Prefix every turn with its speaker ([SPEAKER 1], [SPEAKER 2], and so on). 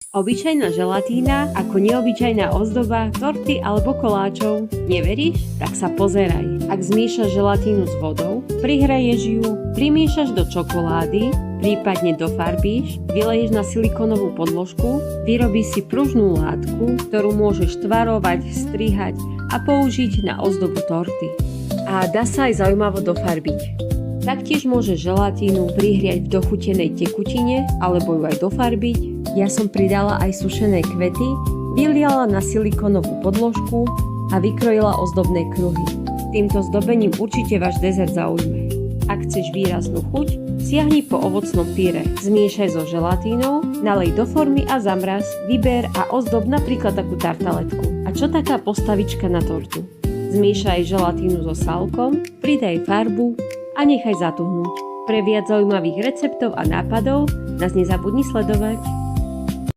[SPEAKER 1] Obyčajná želatína ako neobyčajná ozdoba torty alebo koláčov. Neveríš? Tak sa pozeraj. Ak zmiešaš želatínu s vodou, prihraješ ju, primiešaš do čokolády, prípadne dofarbíš, vyleješ na silikónovú podložku, vyrobíš si pružnú látku, ktorú môžeš tvarovať, strihať a použiť na ozdobu torty. A dá sa aj zaujímavo dofarbiť. Taktiež môžeš želatínu prihriať v dochutenej tekutine alebo ju aj dofarbiť. Ja som pridala aj sušené kvety, vyliala na silikónovú podložku a vykrojila ozdobné kruhy. Týmto zdobením určite váš dezert zaujme. Ak chceš výraznú chuť, siahni po ovocnom pyré. Zmiešaj so želatínou, nalej do formy a zamraz, vyber a ozdob napríklad takú tartaletku. A čo taká postavička na tortu? Zmiešaj želatínu so sálkom, pridaj farbu a nechaj zatuhnúť. Pre viac zaujímavých receptov a nápadov nás nezabudni sledovať.